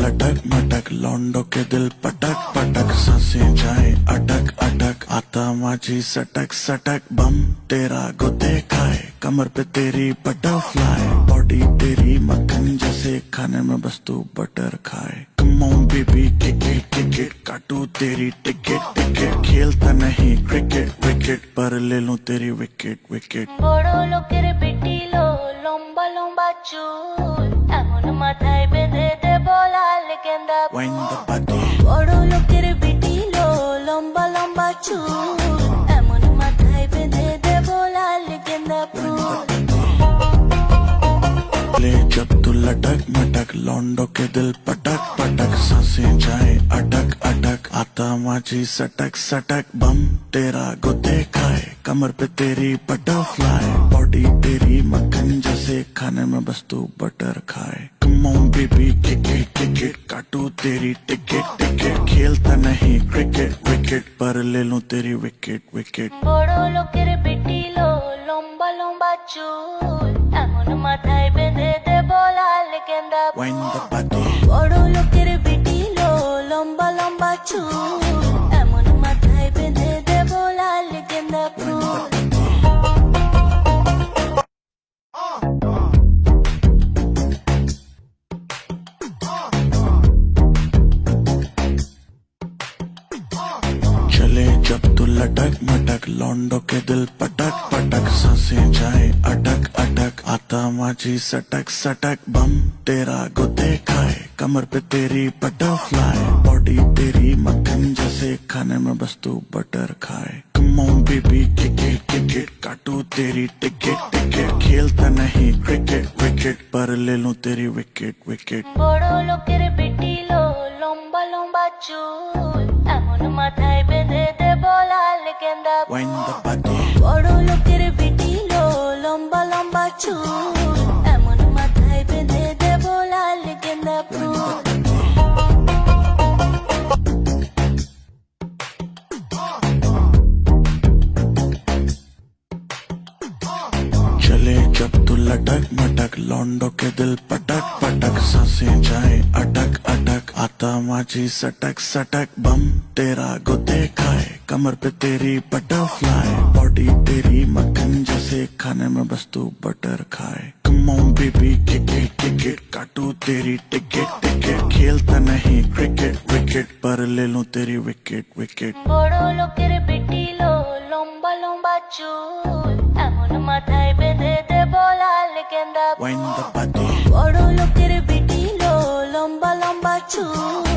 लटक मटक लौंडो के दिल पटक पटक सांसें जाए अटक अटक आता माझी सटक सटक बम तेरा गुदे खाए कमर पे तेरी बटरफ्लाई बॉडी तेरी मक्खन जैसे खाने में बस तू बटर खाए कम ऑन बेबी टिकट काटू तेरी टिकट टिकट खेलता नहीं क्रिकेट विकेट पर ले लूं तेरी विकेट विकेट বড় লোকের পিটিলো লম্বা লম্বা চুল এমন মাথায় বেঁধে দেব লাল গেন্দা Wind the body বড় লোকের পিটিলো লম্বা লম্বা চুল এমন মাথায় বেঁধে দেব লাল গেন্দা ফুল ले जब तू लटक मटक लौंडो के दिल पटक पटक सांसें जाए अटक अटक आता माझी सटक सटक बम तेरा गुदे खाए कमर पे तेरी बटरफ्लाई बॉडी तेरी मक्खन जैसे खाने में बस तू बटर खाए कम ऑन बेबी टिकट काटू तेरी टिकट टिकट खेलता नहीं क्रिकेट विकेट पर ले लूं तेरी विकेट विकेट বড় লোকের পিটিলো লম্বা লম্বা চুল এমন মাথায় বেঁধে দেব লাল গেন্দা Wind the body বড় লোকের পিটিলো লম্বা লম্বা চুল এমন মাথায় বেঁধে দেব লাল গেন্দা ফুল चले जब तू लटक मटक लौंडो के दिल पटक पटक सांसें जाए अटक अटक आता माझी सटक सटक बम तेरा गुदे खाए कमर पे तेरी बटरफ्लाई बॉडी तेरी मक्खन जैसे खाने में बस तू बटर खाए कम ऑन बेबी टिकट काटू तेरी टिकट टिकट खेलता नहीं क्रिकेट विकेट पर ले लूं तेरी विकेट विकेट বড় লোকের পিটিলো লম্বা লম্বা চুল এমন মাথায় বেঁধে দেব লাল গেন্দা Wind the body বড় লোকের পিটিলো লম্বা লম্বা চুল এমন মাথায় বেঁধে দেব লাল গেন্দা ফুল चले जब तू लटक मटक लौंडो के दिल पटक पटक सांसें जाए अटक अटक आता माझी सटक सटक बम तेरा गुदे खाए कमर पे तेरी बटरफ्लाई बॉडी तेरी मक्खन जैसे खाने में बस तू बटर खाए कम ऑन बेबी टिकट काटू तेरी टिकट टिकट खेलता नहीं क्रिकेट विकेट पर ले लूं तेरी विकेट विकेट বড় লোকের পিটিলো লম্বা লম্বা চুল এমন মাথায় বেঁধে দেব লাল গেন্দা Wind the body বড় লোকের পিটিলো লম্বা লম্বা চুল